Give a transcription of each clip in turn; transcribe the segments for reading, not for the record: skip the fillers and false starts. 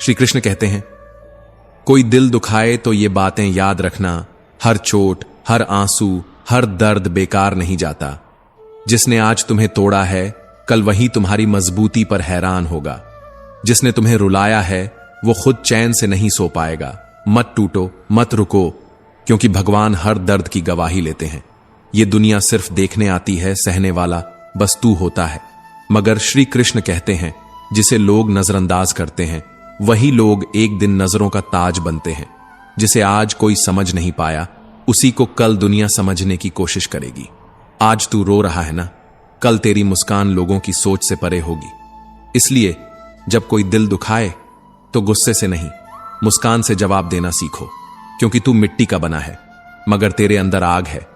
श्री कृष्ण कहते हैं, कोई दिल दुखाए तो ये बातें याद रखना, हर चोट, हर आंसू, हर दर्द बेकार नहीं जाता। जिसने आज तुम्हें तोड़ा है, कल वही तुम्हारी मजबूती पर हैरान होगा। जिसने तुम्हें रुलाया है, वो खुद चैन से नहीं सो पाएगा। मत टूटो, मत रुको, क्योंकि भगवान हर दर्द की गवाही लेते हैं। ये दुनिया सिर्फ देखने आती है, सहने वाला बस तू होता है। मगर श्री कृष्ण कहते हैं, जिसे लोग नजरअंदाज करते हैं, वही लोग एक दिन नजरों का ताज बनते हैं। जिसे आज कोई समझ नहीं पाया, उसी को कल दुनिया समझने की कोशिश करेगी। आज तू रो रहा है ना, कल तेरी मुस्कान लोगों की सोच से परे होगी। इसलिए जब कोई दिल दुखाए तो गुस्से से नहीं, मुस्कान से जवाब देना सीखो, क्योंकि तू मिट्टी का बना है, मगर तेरे अंदर आग है।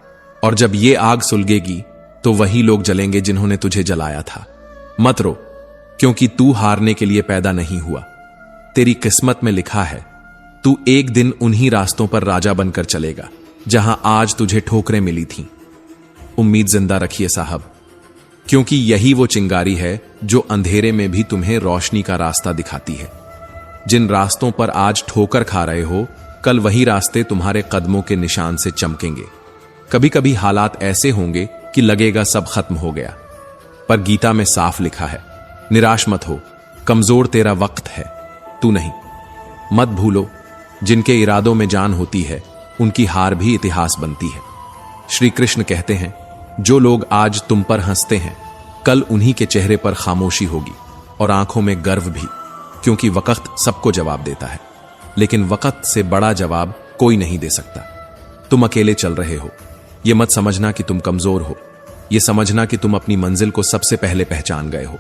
और जब ये आग सुलगेगी तो वही लोग जलेंगे जिन्होंने तुझे जलाया था। मत रो, क्योंकि तू हारने के लिए पैदा नहीं हुआ। तेरी किस्मत में लिखा है, तू एक दिन उन्हीं रास्तों पर राजा बनकर चलेगा जहां आज तुझे ठोकरें मिली थीं। उम्मीद जिंदा रखिए साहब, क्योंकि यही वो चिंगारी है जो अंधेरे में भी तुम्हें रोशनी का रास्ता दिखाती है। जिन रास्तों पर आज ठोकर खा रहे हो, कल वही रास्ते तुम्हारे कदमों के निशान से चमकेंगे। कभी कभी हालात ऐसे होंगे कि लगेगा सब खत्म हो गया, पर गीता में साफ लिखा है, निराश मत हो, कमजोर तेरा वक्त है, तू नहीं। मत भूलो, जिनके इरादों में जान होती है, उनकी हार भी इतिहास बनती है। श्री कृष्ण कहते हैं, जो लोग आज तुम पर हंसते हैं, कल उन्हीं के चेहरे पर खामोशी होगी और आंखों में गर्व भी, क्योंकि वक्त सबको जवाब देता है, लेकिन वक्त से बड़ा जवाब कोई नहीं दे सकता। तुम अकेले चल रहे हो, यह मत समझना कि तुम कमजोर हो, यह समझना कि तुम अपनी मंजिल को सबसे पहले पहचान गए हो।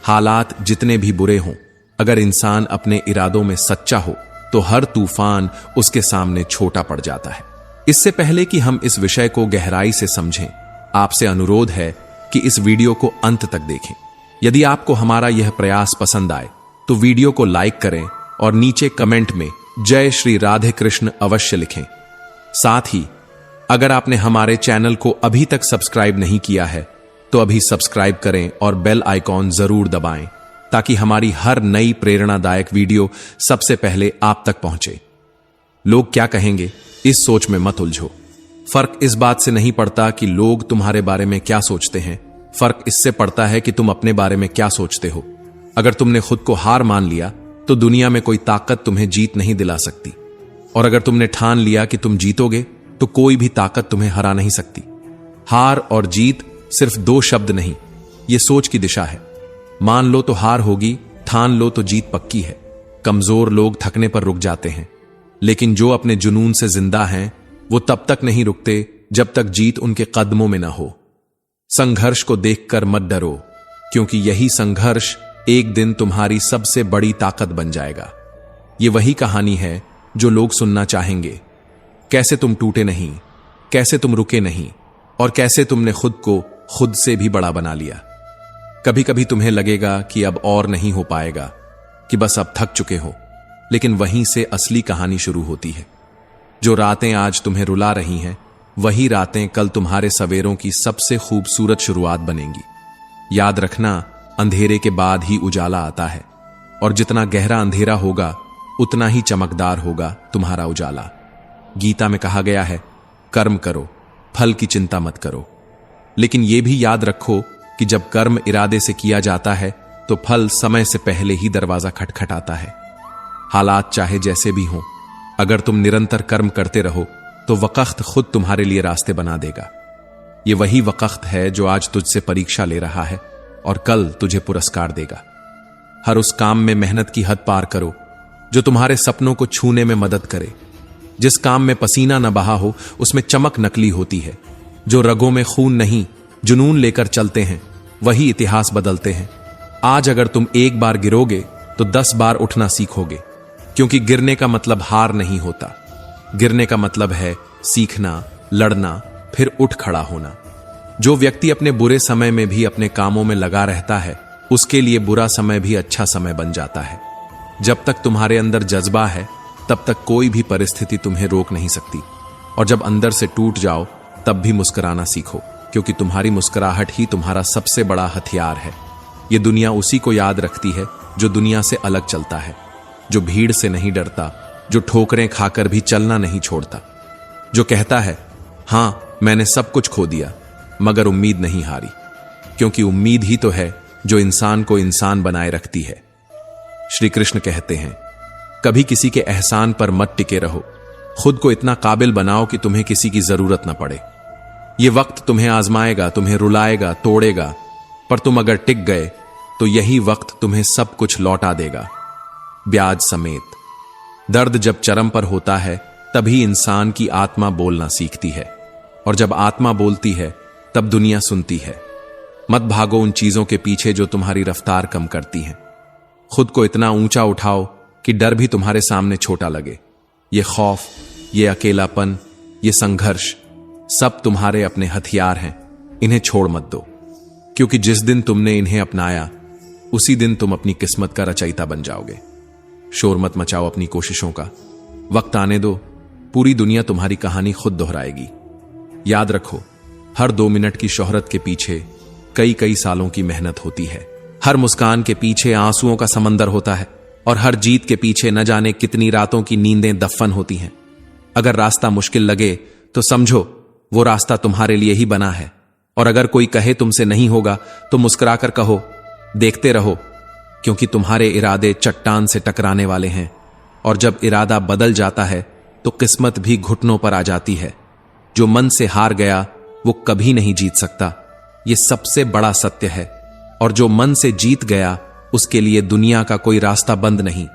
हालात जितने भी बुरे हों, अगर इंसान अपने इरादों में सच्चा हो तो हर तूफान उसके सामने छोटा पड़ जाता है। इससे पहले कि हम इस विषय को गहराई से समझें, आपसे अनुरोध है कि इस वीडियो को अंत तक देखें। यदि आपको हमारा यह प्रयास पसंद आए तो वीडियो को लाइक करें और नीचे कमेंट में जय श्री राधे कृष्ण अवश्य लिखें। साथ ही अगर आपने हमारे चैनल को अभी तक सब्सक्राइब नहीं किया है तो अभी सब्सक्राइब करें और बेल आइकॉन जरूर दबाएं, ताकि हमारी हर नई प्रेरणादायक वीडियो सबसे पहले आप तक पहुंचे। लोग क्या कहेंगे, इस सोच में मत उलझो। फर्क इस बात से नहीं पड़ता कि लोग तुम्हारे बारे में क्या सोचते हैं, फर्क इससे पड़ता है कि तुम अपने बारे में क्या सोचते हो। अगर तुमने खुद को हार मान लिया तो दुनिया में कोई ताकत तुम्हें जीत नहीं दिला सकती, और अगर तुमने ठान लिया कि तुम जीतोगे तो कोई भी ताकत तुम्हें हरा नहीं सकती। हार और जीत सिर्फ दो शब्द नहीं, यह सोच की दिशा है। मान लो तो हार होगी, ठान लो तो जीत पक्की है। कमजोर लोग थकने पर रुक जाते हैं, लेकिन जो अपने जुनून से जिंदा हैं वो तब तक नहीं रुकते जब तक जीत उनके कदमों में ना हो। संघर्ष को देखकर मत डरो, क्योंकि यही संघर्ष एक दिन तुम्हारी सबसे बड़ी ताकत बन जाएगा। ये वही कहानी है जो लोग सुनना चाहेंगे। कैसे तुम टूटे नहीं, कैसे तुम रुके नहीं, और कैसे तुमने खुद को खुद से भी बड़ा बना लिया। कभी कभी तुम्हें लगेगा कि अब और नहीं हो पाएगा, कि बस अब थक चुके हो, लेकिन वहीं से असली कहानी शुरू होती है। जो रातें आज तुम्हें रुला रही हैं, वही रातें कल तुम्हारे सवेरों की सबसे खूबसूरत शुरुआत बनेंगी। याद रखना, अंधेरे के बाद ही उजाला आता है, और जितना गहरा अंधेरा होगा उतना ही चमकदार होगा तुम्हारा उजाला। गीता में कहा गया है, कर्म करो, फल की चिंता मत करो। लेकिन यह भी याद रखो कि जब कर्म इरादे से किया जाता है तो फल समय से पहले ही दरवाजा खटखटाता है। हालात चाहे जैसे भी हों, अगर तुम निरंतर कर्म करते रहो तो वक्त खुद तुम्हारे लिए रास्ते बना देगा। ये वही वक्त है जो आज तुझसे परीक्षा ले रहा है और कल तुझे पुरस्कार देगा। हर उस काम में मेहनत की हद पार करो जो तुम्हारे सपनों को छूने में मदद करे। जिस काम में पसीना न बहा हो उसमें चमक नकली होती है। जो रगों में खून नहीं जुनून लेकर चलते हैं वही इतिहास बदलते हैं। आज अगर तुम एक बार गिरोगे तो 10 बार उठना सीखोगे, क्योंकि गिरने का मतलब हार नहीं होता। गिरने का मतलब है सीखना, लड़ना, फिर उठ खड़ा होना। जो व्यक्ति अपने बुरे समय में भी अपने कामों में लगा रहता है, उसके लिए बुरा समय भी अच्छा समय बन जाता है। जब तक तुम्हारे अंदर जज्बा है तब तक कोई भी परिस्थिति तुम्हें रोक नहीं सकती, और जब अंदर से टूट जाओ तब भी मुस्कुराना सीखो, क्योंकि तुम्हारी मुस्कुराहट ही तुम्हारा सबसे बड़ा हथियार है। ये दुनिया उसी को याद रखती है जो दुनिया से अलग चलता है। जो भीड़ से नहीं डरता, जो ठोकरें खाकर भी चलना नहीं छोड़ता, जो कहता है हां मैंने सब कुछ खो दिया मगर उम्मीद नहीं हारी, क्योंकि उम्मीद ही तो है जो इंसान को इंसान बनाए रखती है। श्री कृष्ण कहते हैं कभी किसी के एहसान पर मत टिके रहो, खुद को इतना काबिल बनाओ कि तुम्हें किसी की जरूरत न पड़े। यह वक्त तुम्हें आजमाएगा, तुम्हें रुलाएगा, तोड़ेगा, पर तुम अगर टिक गए तो यही वक्त तुम्हें सब कुछ लौटा देगा, ब्याज समेत। दर्द जब चरम पर होता है तभी इंसान की आत्मा बोलना सीखती है, और जब आत्मा बोलती है तब दुनिया सुनती है। मत भागो उन चीजों के पीछे जो तुम्हारी रफ्तार कम करती हैं। खुद को इतना ऊंचा उठाओ कि डर भी तुम्हारे सामने छोटा लगे। ये खौफ, ये अकेलापन, ये संघर्ष सब तुम्हारे अपने हथियार हैं, इन्हें छोड़ मत दो, क्योंकि जिस दिन तुमने इन्हें अपनाया उसी दिन तुम अपनी किस्मत का रचयिता बन जाओगे। शोर मत मचाओ अपनी कोशिशों का, वक्त आने दो, पूरी दुनिया तुम्हारी कहानी खुद दोहराएगी। याद रखो, हर 2 मिनट की शोहरत के पीछे कई कई सालों की मेहनत होती है। हर मुस्कान के पीछे आंसुओं का समंदर होता है, और हर जीत के पीछे न जाने कितनी रातों की नींदें दफन होती हैं। अगर रास्ता मुश्किल लगे तो समझो वो रास्ता तुम्हारे लिए ही बना है, और अगर कोई कहे तुमसे नहीं होगा तो मुस्कुराकर कहो देखते रहो, क्योंकि तुम्हारे इरादे चट्टान से टकराने वाले हैं, और जब इरादा बदल जाता है तो किस्मत भी घुटनों पर आ जाती है। जो मन से हार गया वो कभी नहीं जीत सकता, ये सबसे बड़ा सत्य है, और जो मन से जीत गया उसके लिए दुनिया का कोई रास्ता बंद नहीं।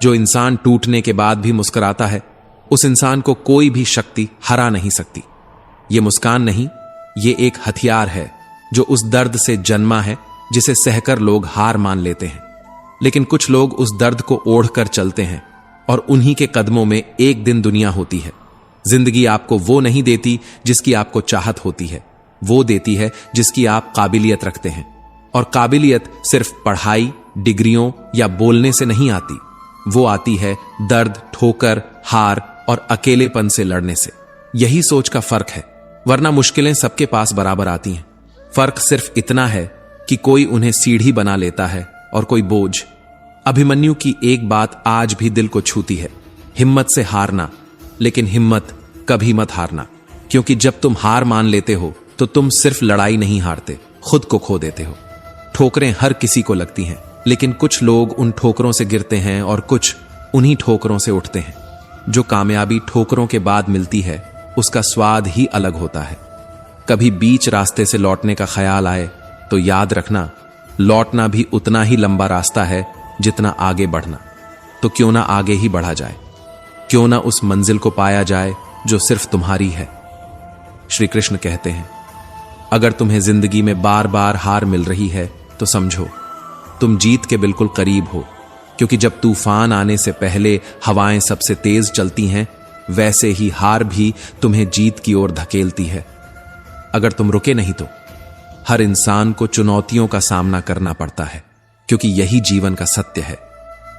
जो इंसान टूटने के बाद भी मुस्कुराता है उस इंसान को कोई भी शक्ति हरा नहीं सकती। ये मुस्कान नहीं, ये एक हथियार है जो उस दर्द से जन्मा है जिसे सहकर लोग हार मान लेते हैं। लेकिन कुछ लोग उस दर्द को ओढ़कर चलते हैं, और उन्हीं के कदमों में एक दिन दुनिया होती है। जिंदगी आपको वो नहीं देती जिसकी आपको चाहत होती है, वो देती है जिसकी आप काबिलियत रखते हैं। और काबिलियत सिर्फ पढ़ाई, डिग्रियों या बोलने से नहीं आती, वो आती है दर्द, ठोकर, हार और अकेलेपन से लड़ने से। यही सोच का फर्क है, वरना मुश्किलें सबके पास बराबर आती हैं। फर्क सिर्फ इतना है कि कोई उन्हें सीढ़ी बना लेता है और कोई बोझ। अभिमन्यु की एक बात आज भी दिल को छूती है, हिम्मत से हारना, लेकिन हिम्मत कभी मत हारना, क्योंकि जब तुम हार मान लेते हो तो तुम सिर्फ लड़ाई नहीं हारते, खुद को खो देते हो। ठोकरें हर किसी को लगती हैं, लेकिन कुछ लोग उन ठोकरों से गिरते हैं और कुछ उन्हीं ठोकरों से उठते हैं। जो कामयाबी ठोकरों के बाद मिलती है उसका स्वाद ही अलग होता है। कभी बीच रास्ते से लौटने का ख्याल आए तो याद रखना, लौटना भी उतना ही लंबा रास्ता है जितना आगे बढ़ना। तो क्यों ना आगे ही बढ़ा जाए, क्यों ना उस मंजिल को पाया जाए जो सिर्फ तुम्हारी है। श्री कृष्ण कहते हैं अगर तुम्हें जिंदगी में बार बार हार मिल रही है तो समझो तुम जीत के बिल्कुल करीब हो, क्योंकि जब तूफान आने से पहले हवाएं सबसे तेज चलती हैं, वैसे ही हार भी तुम्हें जीत की ओर धकेलती है। अगर तुम रुके नहीं तो हर इंसान को चुनौतियों का सामना करना पड़ता है, क्योंकि यही जीवन का सत्य है।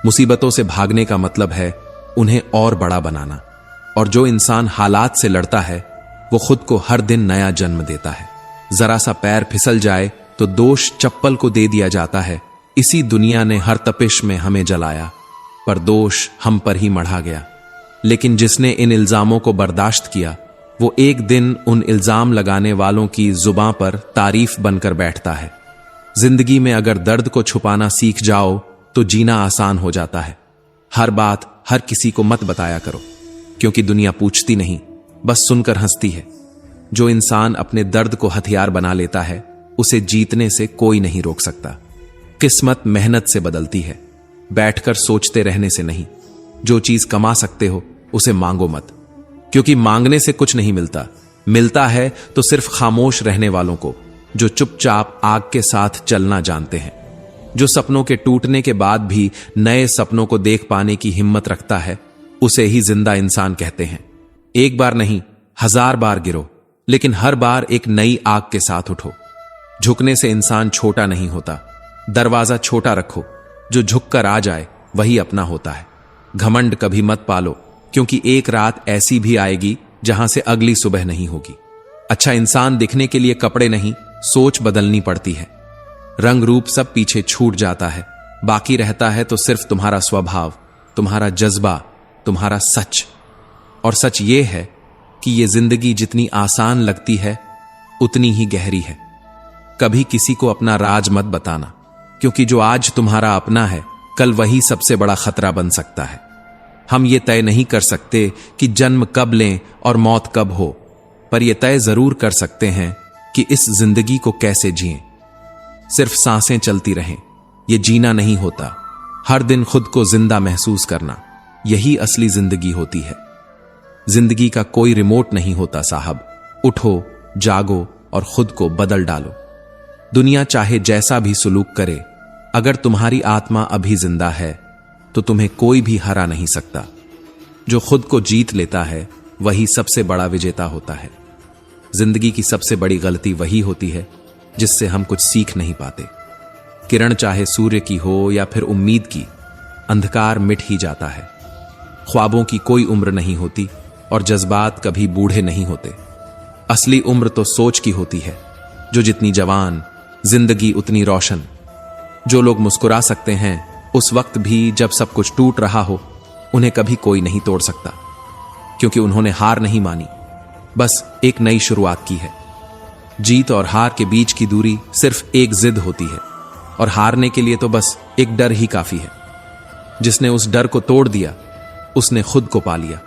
मुसीबतों से भागने का मतलब है उन्हें और बड़ा बनाना, और जो इंसान हालात से लड़ता है वो खुद को हर दिन नया जन्म देता है। जरा सा पैर फिसल जाए तो दोष चप्पल को दे दिया जाता है। इसी दुनिया ने हर तपिश में हमें जलाया, पर दोष हम पर ही मढ़ा गया। लेकिन जिसने इन इल्जामों को बर्दाश्त किया वो एक दिन उन इल्जाम लगाने वालों की जुबां पर तारीफ बनकर बैठता है। जिंदगी में अगर दर्द को छुपाना सीख जाओ तो जीना आसान हो जाता है। हर बात हर किसी को मत बताया करो, क्योंकि दुनिया पूछती नहीं, बस सुनकर हंसती है। जो इंसान अपने दर्द को हथियार बना लेता है उसे जीतने से कोई नहीं रोक सकता। किस्मत मेहनत से बदलती है, बैठकर सोचते रहने से नहीं। जो चीज कमा सकते हो उसे मांगो मत, क्योंकि मांगने से कुछ नहीं मिलता। मिलता है तो सिर्फ खामोश रहने वालों को, जो चुपचाप आग के साथ चलना जानते हैं। जो सपनों के टूटने के बाद भी नए सपनों को देख पाने की हिम्मत रखता है उसे ही जिंदा इंसान कहते हैं। एक बार नहीं 1000 बार गिरो, लेकिन हर बार एक नई आग के साथ उठो। झुकने से इंसान छोटा नहीं होता, दरवाजा छोटा रखो, जो झुककर आ जाए वही अपना होता है। घमंड कभी मत पालो, क्योंकि एक रात ऐसी भी आएगी जहां से अगली सुबह नहीं होगी। अच्छा इंसान दिखने के लिए कपड़े नहीं, सोच बदलनी पड़ती है। रंग रूप सब पीछे छूट जाता है, बाकी रहता है तो सिर्फ तुम्हारा स्वभाव। तुम्हारा जज्बा, तुम्हारा सच। और सच ये है कि ये जिंदगी जितनी आसान लगती है उतनी ही गहरी है। कभी किसी को अपना राज मत बताना, क्योंकि जो आज तुम्हारा अपना है कल वही सबसे बड़ा खतरा बन सकता है। हम ये तय नहीं कर सकते कि जन्म कब लें और मौत कब हो, पर यह तय जरूर कर सकते हैं कि इस जिंदगी को कैसे जिएं। सिर्फ सांसें चलती रहें, यह जीना नहीं होता। हर दिन खुद को जिंदा महसूस करना, यही असली जिंदगी होती है। जिंदगी का कोई रिमोट नहीं होता साहब। उठो, जागो और खुद को बदल डालो। दुनिया चाहे जैसा भी सुलूक करे, अगर तुम्हारी आत्मा अभी जिंदा है तो तुम्हें कोई भी हरा नहीं सकता। जो खुद को जीत लेता है वही सबसे बड़ा विजेता होता है। जिंदगी की सबसे बड़ी गलती वही होती है जिससे हम कुछ सीख नहीं पाते। किरण चाहे सूर्य की हो या फिर उम्मीद की, अंधकार मिट ही जाता है। ख्वाबों की कोई उम्र नहीं होती और जज्बात कभी बूढ़े नहीं होते। असली उम्र तो सोच की होती है, जो जितनी जवान जिंदगी उतनी रोशन। जो लोग मुस्कुरा सकते हैं उस वक्त भी जब सब कुछ टूट रहा हो, उन्हें कभी कोई नहीं तोड़ सकता, क्योंकि उन्होंने हार नहीं मानी, बस एक नई शुरुआत की है। जीत और हार के बीच की दूरी सिर्फ एक जिद होती है, और हारने के लिए तो बस एक डर ही काफी है। जिसने उस डर को तोड़ दिया उसने खुद को पा लिया।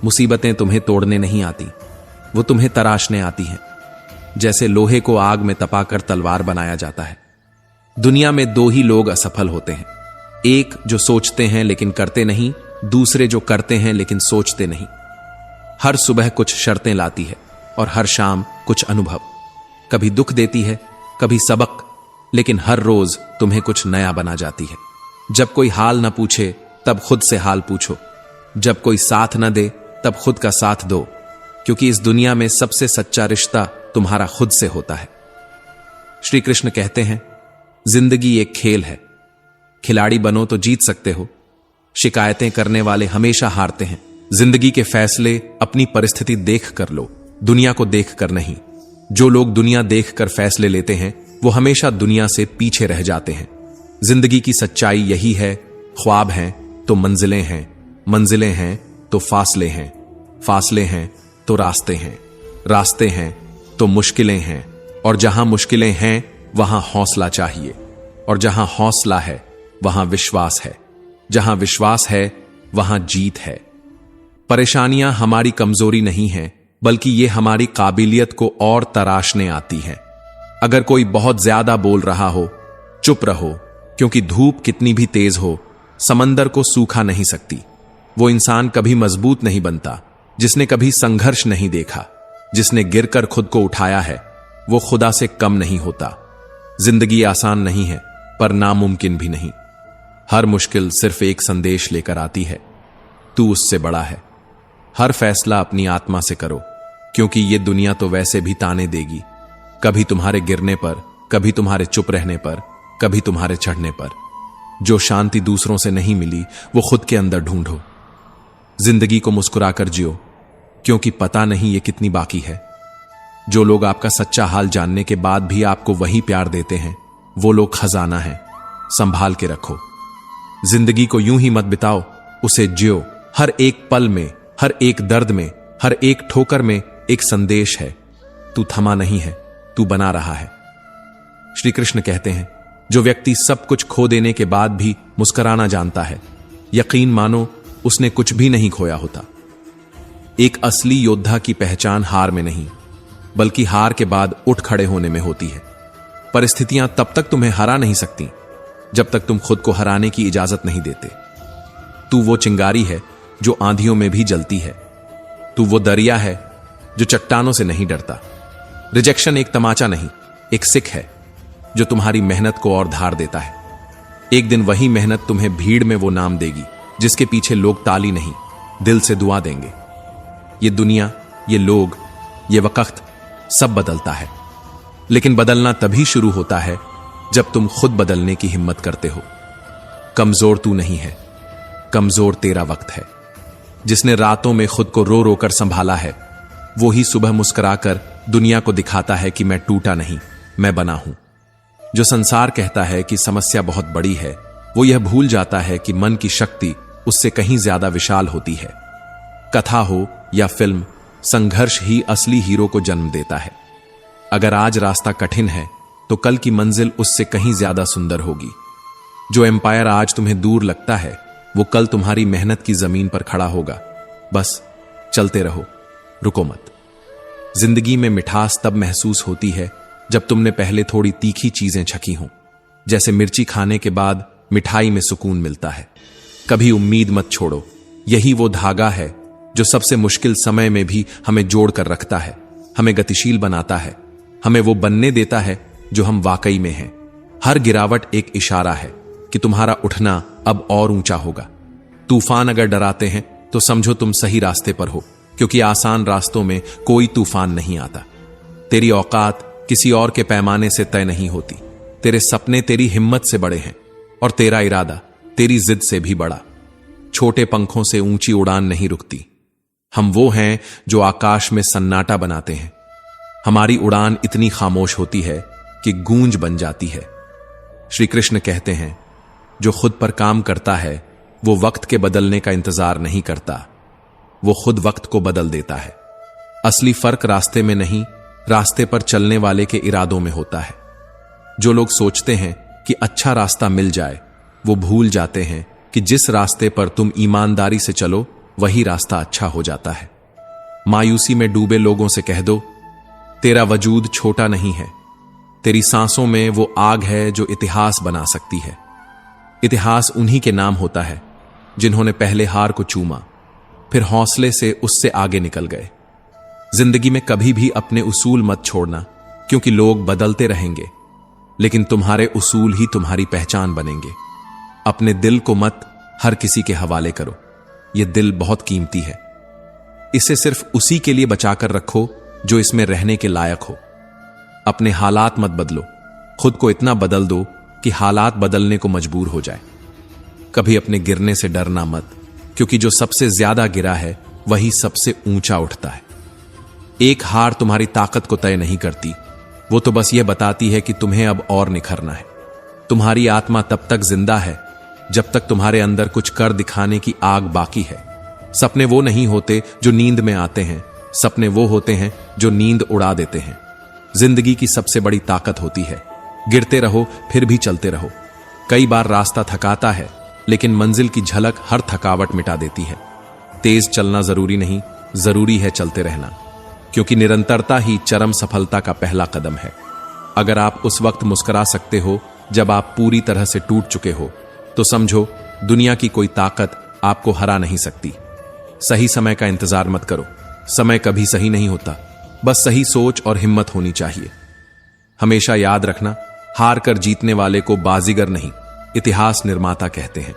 मुसीबतें तुम्हें तोड़ने नहीं आती, वो तुम्हें तराशने आती हैं। जैसे लोहे को आग में तपाकर तलवार बनाया जाता है। दुनिया में दो ही लोग असफल होते हैं, एक जो सोचते हैं लेकिन करते नहीं, दूसरे जो करते हैं लेकिन सोचते नहीं। हर सुबह कुछ शर्तें लाती है और हर शाम कुछ अनुभव। कभी दुख देती है, कभी सबक, लेकिन हर रोज तुम्हें कुछ नया बना जाती है। जब कोई हाल न पूछे तब खुद से हाल पूछो। जब कोई साथ न दे तब खुद का साथ दो, क्योंकि इस दुनिया में सबसे सच्चा रिश्ता तुम्हारा खुद से होता है। श्री कृष्ण कहते हैं, जिंदगी एक खेल है, खिलाड़ी बनो तो जीत सकते हो, शिकायतें करने वाले हमेशा हारते हैं। जिंदगी के फैसले अपनी परिस्थिति देख कर लो, दुनिया को देख कर नहीं। जो लोग दुनिया देख कर फैसले लेते हैं वो हमेशा दुनिया से पीछे रह जाते हैं। जिंदगी की सच्चाई यही है, ख्वाब हैं तो मंजिलें हैं, मंजिलें हैं तो फासले हैं, फासले हैं तो रास्ते हैं, रास्ते हैं तो मुश्किलें हैं, और जहां मुश्किलें हैं वहां हौसला चाहिए, और जहां हौसला है वहां विश्वास है, जहां विश्वास है वहां जीत है। परेशानियां हमारी कमजोरी नहीं हैं, बल्कि ये हमारी काबिलियत को और तराशने आती हैं। अगर कोई बहुत ज्यादा बोल रहा हो, चुप रहो, क्योंकि धूप कितनी भी तेज हो समंदर को सूखा नहीं सकती। वो इंसान कभी मजबूत नहीं बनता जिसने कभी संघर्ष नहीं देखा। जिसने गिरकर खुद को उठाया है वो खुदा से कम नहीं होता। जिंदगी आसान नहीं है, पर नामुमकिन भी नहीं। हर मुश्किल सिर्फ एक संदेश लेकर आती है, तू उससे बड़ा है। हर फैसला अपनी आत्मा से करो, क्योंकि ये दुनिया तो वैसे भी ताने देगी, कभी तुम्हारे गिरने पर, कभी तुम्हारे चुप रहने पर, कभी तुम्हारे चढ़ने पर। जो शांति दूसरों से नहीं मिली वो खुद के अंदर ढूंढो। जिंदगी को मुस्कुराकर जियो, क्योंकि पता नहीं ये कितनी बाकी है। जो लोग आपका सच्चा हाल जानने के बाद भी आपको वही प्यार देते हैं, वो लोग खजाना है, संभाल के रखो। जिंदगी को यूं ही मत बिताओ, उसे जियो। हर एक पल में, हर एक दर्द में, हर एक ठोकर में एक संदेश है, तू थमा नहीं है, तू बना रहा है। श्री कृष्ण कहते हैं, जो व्यक्ति सब कुछ खो देने के बाद भी मुस्कुराना जानता है, यकीन मानो उसने कुछ भी नहीं खोया होता। एक असली योद्धा की पहचान हार में नहीं, बल्कि हार के बाद उठ खड़े होने में होती है। परिस्थितियां तब तक तुम्हें हरा नहीं सकती जब तक तुम खुद को हराने की इजाजत नहीं देते। तू वो चिंगारी है जो आंधियों में भी जलती है। तू वो दरिया है जो चट्टानों से नहीं डरता। रिजेक्शन एक तमाचा नहीं, एक सिक है जो तुम्हारी मेहनत को और धार देता है। एक दिन वही मेहनत तुम्हें भीड़ में वो नाम देगी जिसके पीछे लोग ताली नहीं, दिल से दुआ देंगे। ये दुनिया, ये लोग, ये वक्त सब बदलता है, लेकिन बदलना तभी शुरू होता है जब तुम खुद बदलने की हिम्मत करते हो। कमजोर तू नहीं है, कमजोर तेरा वक्त है। जिसने रातों में खुद को रो रो कर संभाला है, वो ही सुबह मुस्कुराकर दुनिया को दिखाता है कि मैं टूटा नहीं, मैं बना हूं। जो संसार कहता है कि समस्या बहुत बड़ी है, वो यह भूल जाता है कि मन की शक्ति उससे कहीं ज्यादा विशाल होती है। कथा हो या फिल्म, संघर्ष ही असली हीरो को जन्म देता है। अगर आज रास्ता कठिन है तो कल की मंजिल उससे कहीं ज्यादा सुंदर होगी। जो एम्पायर आज तुम्हें दूर लगता है वो कल तुम्हारी मेहनत की जमीन पर खड़ा होगा। बस चलते रहो, रुको मत। जिंदगी में मिठास तब महसूस होती है जब तुमने पहले थोड़ी तीखी चीजें छकी हों। जैसे मिर्ची खाने के बाद मिठाई में सुकून मिलता है। कभी उम्मीद मत छोड़ो, यही वो धागा है जो सबसे मुश्किल समय में भी हमें जोड़ कर रखता है, हमें गतिशील बनाता है, हमें वो बनने देता है जो हम वाकई में हैं। हर गिरावट एक इशारा है कि तुम्हारा उठना अब और ऊंचा होगा। तूफान अगर डराते हैं तो समझो तुम सही रास्ते पर हो, क्योंकि आसान रास्तों में कोई तूफान नहीं आता। तेरी औकात किसी और के पैमाने से तय नहीं होती। तेरे सपने तेरी हिम्मत से बड़े हैं और तेरा इरादा तेरी जिद से भी बड़ा। छोटे पंखों से ऊंची उड़ान नहीं रुकती। हम वो हैं जो आकाश में सन्नाटा बनाते हैं। हमारी उड़ान इतनी खामोश होती है कि गूंज बन जाती है। श्री कृष्ण कहते हैं, जो खुद पर काम करता है वो वक्त के बदलने का इंतजार नहीं करता, वो खुद वक्त को बदल देता है। असली फर्क रास्ते में नहीं, रास्ते पर चलने वाले के इरादों में होता है। जो लोग सोचते हैं कि अच्छा रास्ता मिल जाए, वो भूल जाते हैं कि जिस रास्ते पर तुम ईमानदारी से चलो वही रास्ता अच्छा हो जाता है। मायूसी में डूबे लोगों से कह दो, तेरा वजूद छोटा नहीं है। तेरी सांसों में वो आग है जो इतिहास बना सकती है। इतिहास उन्हीं के नाम होता है जिन्होंने पहले हार को चूमा, फिर हौसले से उससे आगे निकल गए। जिंदगी में कभी भी अपने उसूल मत छोड़ना, क्योंकि लोग बदलते रहेंगे, लेकिन तुम्हारे उसूल ही तुम्हारी पहचान बनेंगे। अपने दिल को मत हर किसी के हवाले करो। यह दिल बहुत कीमती है। इसे सिर्फ उसी के लिए बचाकर रखो जो इसमें रहने के लायक हो। अपने हालात मत बदलो, खुद को इतना बदल दो कि हालात बदलने को मजबूर हो जाए। कभी अपने गिरने से डरना मत, क्योंकि जो सबसे ज्यादा गिरा है वही सबसे ऊंचा उठता है। एक हार तुम्हारी ताकत को तय नहीं करती, वो तो बस यह बताती है कि तुम्हें अब और निखरना है। तुम्हारी आत्मा तब तक जिंदा है जब तक तुम्हारे अंदर कुछ कर दिखाने की आग बाकी है। सपने वो नहीं होते जो नींद में आते हैं, सपने वो होते हैं जो नींद उड़ा देते हैं। जिंदगी की सबसे बड़ी ताकत होती है, गिरते रहो फिर भी चलते रहो। कई बार रास्ता थकाता है, लेकिन मंजिल की झलक हर थकावट मिटा देती है। तेज चलना जरूरी नहीं, जरूरी है चलते रहना, क्योंकि निरंतरता ही चरम सफलता का पहला कदम है। अगर आप उस वक्त मुस्कुरा सकते हो जब आप पूरी तरह से टूट चुके हो, तो समझो दुनिया की कोई ताकत आपको हरा नहीं सकती। सही समय का इंतजार मत करो, समय कभी सही नहीं होता, बस सही सोच और हिम्मत होनी चाहिए। हमेशा याद रखना, हार कर जीतने वाले को बाजीगर नहीं, इतिहास निर्माता कहते हैं।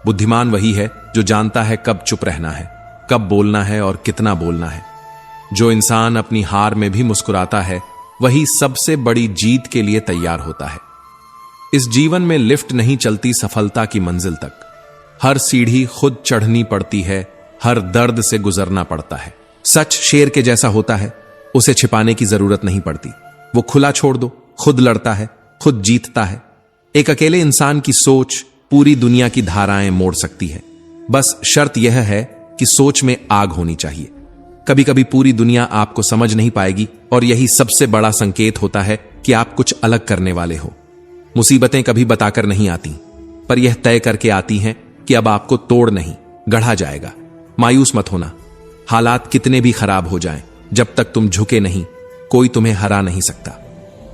बुद्धिमान वही है जो जानता है कब चुप रहना है, कब बोलना है और कितना बोलना है। जो इंसान अपनी हार में भी मुस्कुराता है, वही सबसे बड़ी जीत के लिए तैयार होता है। इस जीवन में लिफ्ट नहीं चलती सफलता की मंजिल तक। हर सीढ़ी खुद चढ़नी पड़ती है, हर दर्द से गुजरना पड़ता है। सच शेर के जैसा होता है, उसे छिपाने की जरूरत नहीं पड़ती। वो खुला छोड़ दो, खुद लड़ता है, खुद जीतता है। एक अकेले इंसान की सोच पूरी दुनिया की धाराएं मोड़ सकती है। बस शर्त यह है कि सोच में आग होनी चाहिए। कभी कभी पूरी दुनिया आपको समझ नहीं पाएगी, और यही सबसे बड़ा संकेत होता है कि आप कुछ अलग करने वाले हो। मुसीबतें कभी बताकर नहीं आती, पर यह तय करके आती हैं कि अब आपको तोड़ नहीं, गढ़ा जाएगा। मायूस मत होना, हालात कितने भी खराब हो जाएं, जब तक तुम झुके नहीं, कोई तुम्हें हरा नहीं सकता।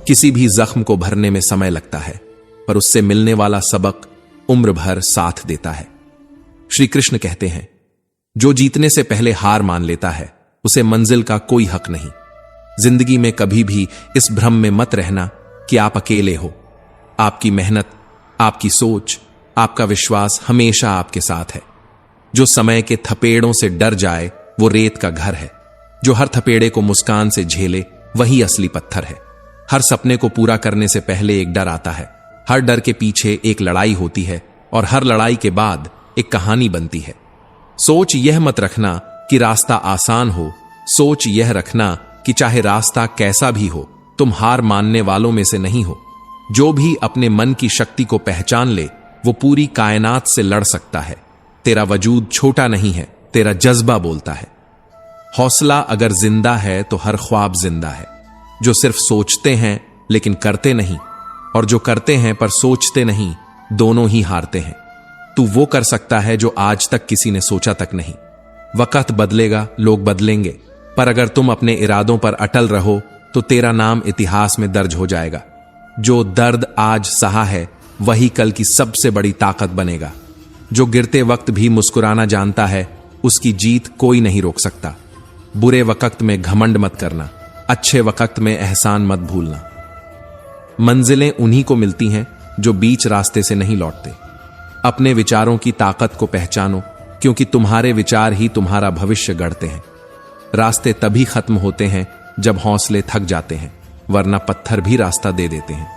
किसी भी जख्म को भरने में समय लगता है, पर उससे मिलने वाला सबक उम्र भर साथ देता है। श्री कृष्ण कहते हैं, जो जीतने से पहले हार मान लेता है, उसे मंजिल का कोई हक नहीं। जिंदगी में कभी भी इस भ्रम में मत रहना कि आप अकेले हो। आपकी मेहनत, आपकी सोच, आपका विश्वास हमेशा आपके साथ है। जो समय के थपेड़ों से डर जाए, वो रेत का घर है। जो हर थपेड़े को मुस्कान से झेले, वही असली पत्थर है। हर सपने को पूरा करने से पहले एक डर आता है। हर डर के पीछे एक लड़ाई होती है, और हर लड़ाई के बाद एक कहानी बनती है। सोच यह मत रखना कि रास्ता आसान हो, सोच यह रखना कि चाहे रास्ता कैसा भी हो, तुम हार मानने वालों में से नहीं हो। जो भी अपने मन की शक्ति को पहचान ले, वो पूरी कायनात से लड़ सकता है। तेरा वजूद छोटा नहीं है, तेरा जज्बा बोलता है। हौसला अगर जिंदा है तो हर ख्वाब जिंदा है। जो सिर्फ सोचते हैं लेकिन करते नहीं, और जो करते हैं पर सोचते नहीं, दोनों ही हारते हैं। तू वो कर सकता है जो आज तक किसी ने सोचा तक नहीं। वक्त बदलेगा, लोग बदलेंगे, पर अगर तुम अपने इरादों पर अटल रहो तो तेरा नाम इतिहास में दर्ज हो जाएगा। जो दर्द आज सहा है वही कल की सबसे बड़ी ताकत बनेगा। जो गिरते वक्त भी मुस्कुराना जानता है, उसकी जीत कोई नहीं रोक सकता। बुरे वक्त में घमंड मत करना, अच्छे वक्त में एहसान मत भूलना। मंजिलें उन्हीं को मिलती हैं जो बीच रास्ते से नहीं लौटते। अपने विचारों की ताकत को पहचानो, क्योंकि तुम्हारे विचार ही तुम्हारा भविष्य गढ़ते हैं। रास्ते तभी खत्म होते हैं जब हौसले थक जाते हैं, वरना पत्थर भी रास्ता दे देते हैं।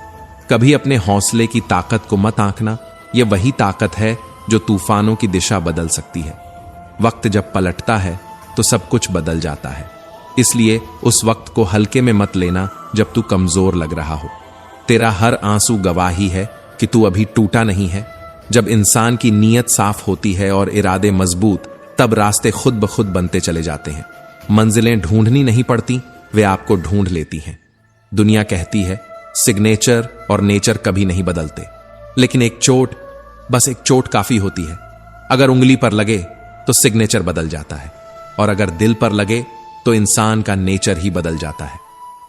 कभी अपने हौसले की ताकत को मत आंकना, यह वही ताकत है जो तूफानों की दिशा बदल सकती है। वक्त जब पलटता है तो सब कुछ बदल जाता है, इसलिए उस वक्त को हल्के में मत लेना जब तू कमजोर लग रहा हो। तेरा हर आंसू गवाही है कि तू अभी टूटा नहीं है। जब इंसान की नीयत साफ होती है और इरादे मजबूत, तब रास्ते खुद ब खुद बनते चले जाते हैं। मंजिलें ढूंढनी नहीं पड़ती, वे आपको ढूंढ लेती हैं। दुनिया कहती है सिग्नेचर और नेचर कभी नहीं बदलते, लेकिन एक चोट, बस एक चोट काफी होती है। अगर उंगली पर लगे तो सिग्नेचर बदल जाता है, और अगर दिल पर लगे तो इंसान का नेचर ही बदल जाता है।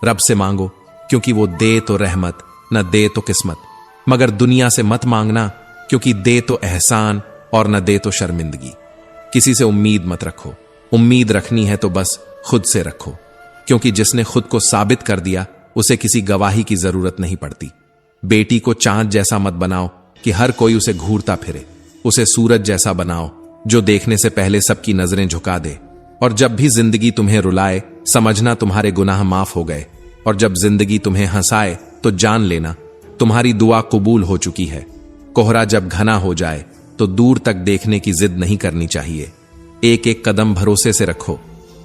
रब से मांगो, क्योंकि वो दे तो रहमत, न दे तो किस्मत। मगर दुनिया से मत मांगना, क्योंकि दे तो एहसान और न दे तो शर्मिंदगी। किसी से उम्मीद मत रखो, उम्मीद रखनी है तो बस खुद से रखो, क्योंकि जिसने खुद को साबित कर दिया उसे किसी गवाही की जरूरत नहीं पड़ती। बेटी को चांद जैसा मत बनाओ कि हर कोई उसे घूरता फिरे। उसे सूरज जैसा बनाओ जो देखने से पहले सबकी नजरें झुका दे। और जब भी जिंदगी तुम्हें रुलाए, समझना तुम्हारे गुनाह माफ हो गए। और जब जिंदगी तुम्हें हंसाए तो जान लेना तुम्हारी दुआ कबूल हो चुकी है। कोहरा जब घना हो जाए तो दूर तक देखने की जिद नहीं करनी चाहिए। एक एक कदम भरोसे से रखो,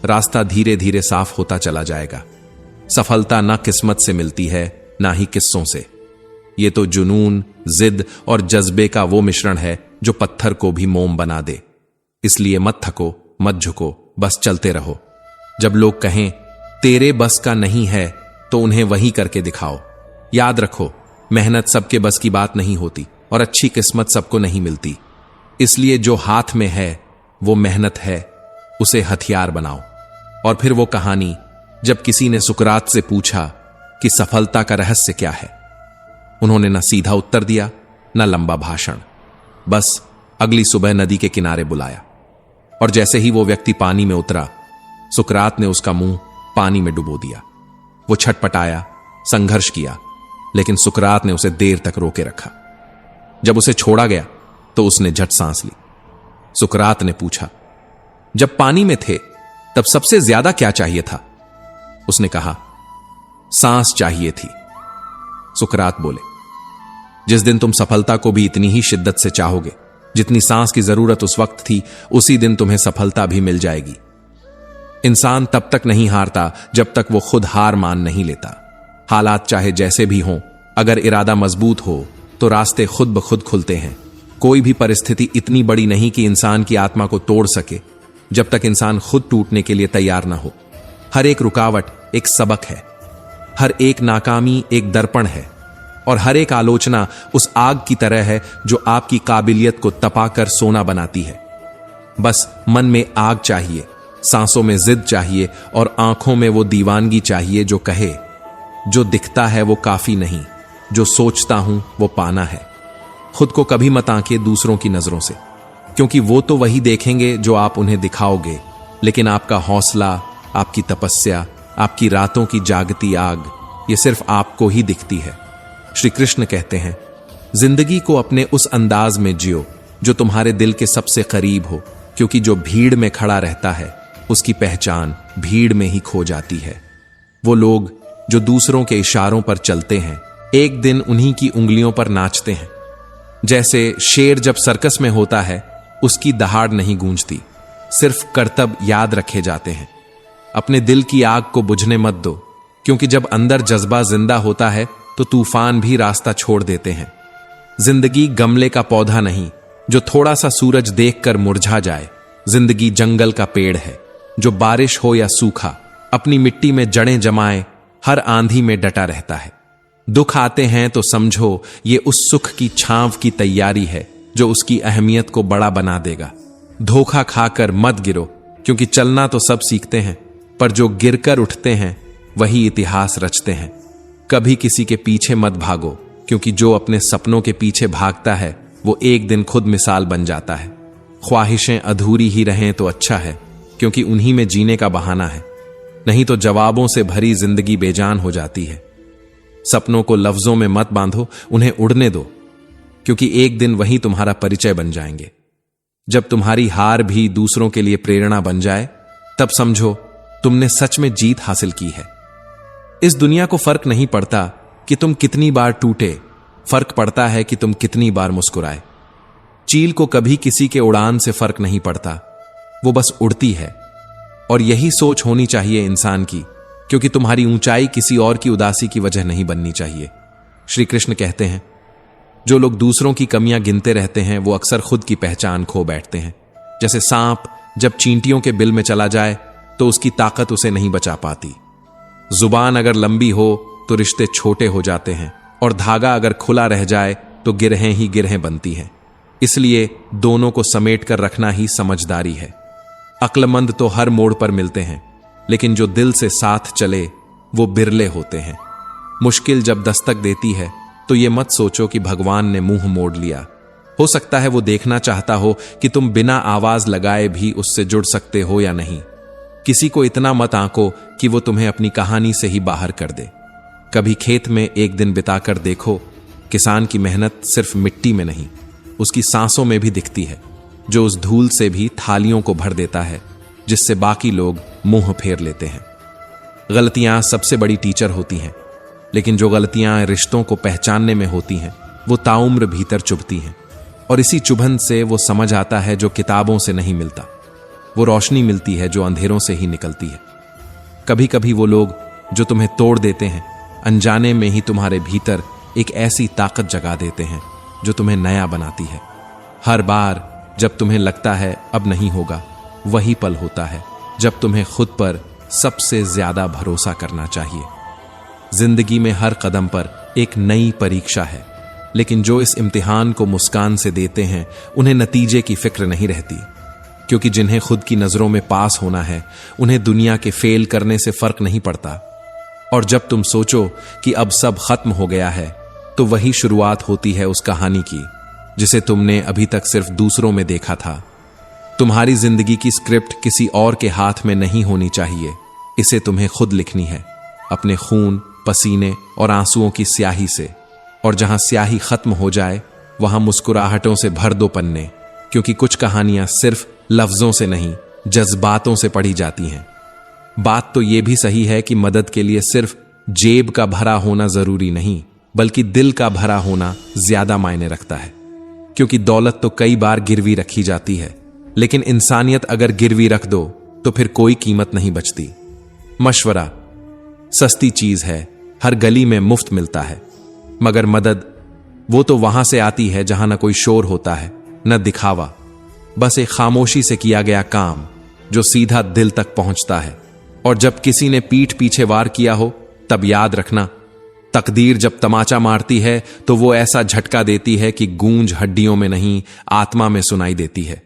रास्ता धीरे धीरे साफ होता चला जाएगा। सफलता ना किस्मत से मिलती है, ना ही किस्सों से। ये तो जुनून, जिद और जज्बे का वो मिश्रण है जो पत्थर को भी मोम बना दे। इसलिए मत थको, मत झुको, बस चलते रहो। जब लोग कहें तेरे बस का नहीं है, तो उन्हें वही करके दिखाओ। याद रखो, मेहनत सबके बस की बात नहीं होती और अच्छी किस्मत सबको नहीं मिलती। इसलिए जो हाथ में है वो मेहनत है, उसे हथियार बनाओ। और फिर वो कहानी जब किसी ने सुकरात से पूछा कि सफलता का रहस्य क्या है, उन्होंने न सीधा उत्तर दिया, न लंबा भाषण। बस अगली सुबह नदी के किनारे बुलाया, और जैसे ही वो व्यक्ति पानी में उतरा, सुकरात ने उसका मुंह पानी में डुबो दिया। वो छटपटाया, संघर्ष किया, लेकिन सुकरात ने उसे देर तक रोके रखा। जब उसे छोड़ा गया तो उसने झट सांस ली। सुकरात ने पूछा, जब पानी में थे तब सबसे ज्यादा क्या चाहिए था? उसने कहा, सांस चाहिए थी। सुकरात बोले, जिस दिन तुम सफलता को भी इतनी ही शिद्दत से चाहोगे जितनी सांस की जरूरत उस वक्त थी, उसी दिन तुम्हें सफलता भी मिल जाएगी। इंसान तब तक नहीं हारता जब तक वो खुद हार मान नहीं लेता। हालात चाहे जैसे भी हों, अगर इरादा मजबूत हो तो रास्ते खुद ब खुद खुलते हैं। कोई भी परिस्थिति इतनी बड़ी नहीं कि इंसान की आत्मा को तोड़ सके, जब तक इंसान खुद टूटने के लिए तैयार ना हो। हर एक रुकावट एक सबक है, हर एक नाकामी एक दर्पण है, और हर एक आलोचना उस आग की तरह है जो आपकी काबिलियत को तपाकर सोना बनाती है। बस मन में आग चाहिए, सांसों में जिद चाहिए, और आंखों में वो दीवानगी चाहिए जो कहे, जो दिखता है वो काफी नहीं, जो सोचता हूं वो पाना है। खुद को कभी मत आंके दूसरों की नजरों से, क्योंकि वो तो वही देखेंगे जो आप उन्हें दिखाओगे, लेकिन आपका हौसला, आपकी तपस्या, आपकी रातों की जागती आग, ये सिर्फ आपको ही दिखती है। श्री कृष्ण कहते हैं, जिंदगी को अपने उस अंदाज में जियो जो तुम्हारे दिल के सबसे करीब हो, क्योंकि जो भीड़ में खड़ा रहता है उसकी पहचान भीड़ में ही खो जाती है। वो लोग जो दूसरों के इशारों पर चलते हैं, एक दिन उन्हीं की उंगलियों पर नाचते हैं। जैसे शेर जब सर्कस में होता है, उसकी दहाड़ नहीं गूंजती, सिर्फ करतब याद रखे जाते हैं। अपने दिल की आग को बुझने मत दो, क्योंकि जब अंदर जज्बा जिंदा होता है तो तूफान भी रास्ता छोड़ देते हैं। जिंदगी गमले का पौधा नहीं, जो थोड़ा सा सूरज देखकर मुरझा जाए। जिंदगी जंगल का पेड़ है जो बारिश हो या सूखा अपनी मिट्टी में जड़ें जमाए हर आंधी में डटा रहता है। दुख आते हैं तो समझो ये उस सुख की छांव की तैयारी है जो उसकी अहमियत को बड़ा बना देगा। धोखा खाकर मत गिरो, क्योंकि चलना तो सब सीखते हैं, पर जो गिरकर उठते हैं वही इतिहास रचते हैं। कभी किसी के पीछे मत भागो, क्योंकि जो अपने सपनों के पीछे भागता है वो एक दिन खुद मिसाल बन जाता है। ख्वाहिशें अधूरी ही रहें तो अच्छा है, क्योंकि उन्हीं में जीने का बहाना है, नहीं तो जवाबों से भरी जिंदगी बेजान हो जाती है। सपनों को लफ्जों में मत बांधो, उन्हें उड़ने दो, क्योंकि एक दिन वही तुम्हारा परिचय बन जाएंगे। जब तुम्हारी हार भी दूसरों के लिए प्रेरणा बन जाए, तब समझो तुमने सच में जीत हासिल की है। इस दुनिया को फर्क नहीं पड़ता कि तुम कितनी बार टूटे, फर्क पड़ता है कि तुम कितनी बार मुस्कुराए। चील को कभी किसी के उड़ान से फर्क नहीं पड़ता, वो बस उड़ती है। और यही सोच होनी चाहिए इंसान की, क्योंकि तुम्हारी ऊंचाई किसी और की उदासी की वजह नहीं बननी चाहिए। श्री कृष्ण कहते हैं, जो लोग दूसरों की कमियां गिनते रहते हैं वो अक्सर खुद की पहचान खो बैठते हैं। जैसे सांप जब चींटियों के बिल में चला जाए तो उसकी ताकत उसे नहीं बचा पाती। जुबान अगर लंबी हो तो रिश्ते छोटे हो जाते हैं, और धागा अगर खुला रह जाए तो गिरहें ही गिरहें बनती हैं। इसलिए दोनों को समेट कर रखना ही समझदारी है। अक्लमंद तो हर मोड़ पर मिलते हैं, लेकिन जो दिल से साथ चले वो बिरले होते हैं। मुश्किल जब दस्तक देती है तो ये मत सोचो कि भगवान ने मुंह मोड़ लिया। हो सकता है वो देखना चाहता हो कि तुम बिना आवाज लगाए भी उससे जुड़ सकते हो या नहीं। किसी को इतना मत आंको कि वो तुम्हें अपनी कहानी से ही बाहर कर दे। कभी खेत में एक दिन बिताकर देखो, किसान की मेहनत सिर्फ मिट्टी में नहीं, उसकी सांसों में भी दिखती है, जो उस धूल से भी थालियों को भर देता है, जिससे बाकी लोग मुंह फेर लेते हैं। गलतियां सबसे बड़ी टीचर होती हैं, लेकिन जो गलतियां रिश्तों को पहचानने में होती हैं वो ताउम्र भीतर चुभती हैं। और इसी चुभन से वो समझ आता है जो किताबों से नहीं मिलता। वो रोशनी मिलती है जो अंधेरों से ही निकलती है। कभी कभी वो लोग जो तुम्हें तोड़ देते हैं, अनजाने में ही तुम्हारे भीतर एक ऐसी ताकत जगा देते हैं जो तुम्हें नया बनाती है। हर बार जब तुम्हें लगता है अब नहीं होगा, वही पल होता है जब तुम्हें खुद पर सबसे ज्यादा भरोसा करना चाहिए। जिंदगी में हर कदम पर एक नई परीक्षा है, लेकिन जो इस इम्तिहान को मुस्कान से देते हैं उन्हें नतीजे की फिक्र नहीं रहती, क्योंकि जिन्हें खुद की नजरों में पास होना है उन्हें दुनिया के फेल करने से फर्क नहीं पड़ता। और जब तुम सोचो कि अब सब खत्म हो गया है, तो वही शुरुआत होती है उस कहानी की जिसे तुमने अभी तक सिर्फ दूसरों में देखा था। तुम्हारी जिंदगी की स्क्रिप्ट किसी और के हाथ में नहीं होनी चाहिए, इसे तुम्हें खुद लिखनी है, अपने खून, पसीने और आंसुओं की स्याही से। और जहां स्याही खत्म हो जाए वहां मुस्कुराहटों से भर दो पन्ने, क्योंकि कुछ कहानियां सिर्फ लफ्जों से नहीं, जज्बातों से पढ़ी जाती हैं। बात तो यह भी सही है कि मदद के लिए सिर्फ जेब का भरा होना जरूरी नहीं, बल्कि दिल का भरा होना ज्यादा मायने रखता है। क्योंकि दौलत तो कई बार गिरवी रखी जाती है, लेकिन इंसानियत अगर गिरवी रख दो तो फिर कोई कीमत नहीं बचती। मशवरा सस्ती चीज है, हर गली में मुफ्त मिलता है, मगर मदद वो तो वहां से आती है जहां न कोई शोर होता है, न दिखावा, बस एक खामोशी से किया गया काम जो सीधा दिल तक पहुंचता है। और जब किसी ने पीठ पीछे वार किया हो, तब याद रखना, तकदीर जब तमाचा मारती है तो वो ऐसा झटका देती है कि गूंज हड्डियों में नहीं, आत्मा में सुनाई देती है।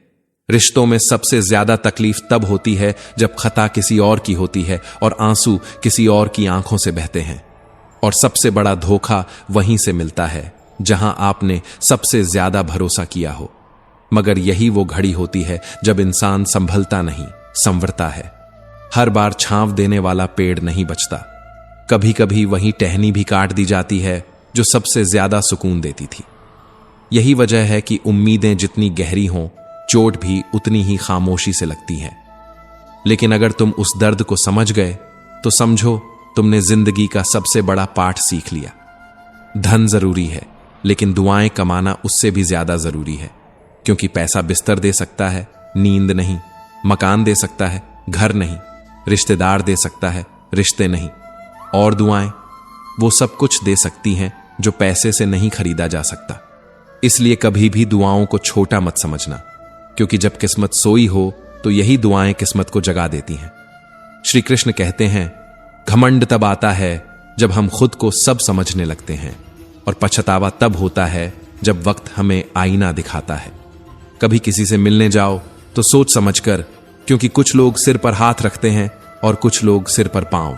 रिश्तों में सबसे ज्यादा तकलीफ तब होती है जब खता किसी और की होती है और आंसू किसी और की आंखों से बहते हैं। और सबसे बड़ा धोखा वहीं से मिलता है जहां आपने सबसे ज्यादा भरोसा किया हो। मगर यही वो घड़ी होती है जब इंसान संभलता नहीं, संवरता है। हर बार छांव देने वाला पेड़ नहीं बचता, कभी कभी वही टहनी भी काट दी जाती है जो सबसे ज्यादा सुकून देती थी। यही वजह है कि उम्मीदें जितनी गहरी हों, चोट भी उतनी ही खामोशी से लगती है। लेकिन अगर तुम उस दर्द को समझ गए तो समझो तुमने जिंदगी का सबसे बड़ा पाठ सीख लिया। धन जरूरी है, लेकिन दुआएं कमाना उससे भी ज्यादा जरूरी है, क्योंकि पैसा बिस्तर दे सकता है, नींद नहीं। मकान दे सकता है, घर नहीं। रिश्तेदार दे सकता है, रिश्ते नहीं। और दुआएं वो सब कुछ दे सकती हैं जो पैसे से नहीं खरीदा जा सकता। इसलिए कभी भी दुआओं को छोटा मत समझना, क्योंकि जब किस्मत सोई हो तो यही दुआएं किस्मत को जगा देती हैं। श्री कृष्ण कहते हैं, घमंड तब आता है जब हम खुद को सब समझने लगते हैं, और पछतावा तब होता है जब वक्त हमें आईना दिखाता है। कभी किसी से मिलने जाओ तो सोच समझकर, क्योंकि कुछ लोग सिर पर हाथ रखते हैं और कुछ लोग सिर पर पांव।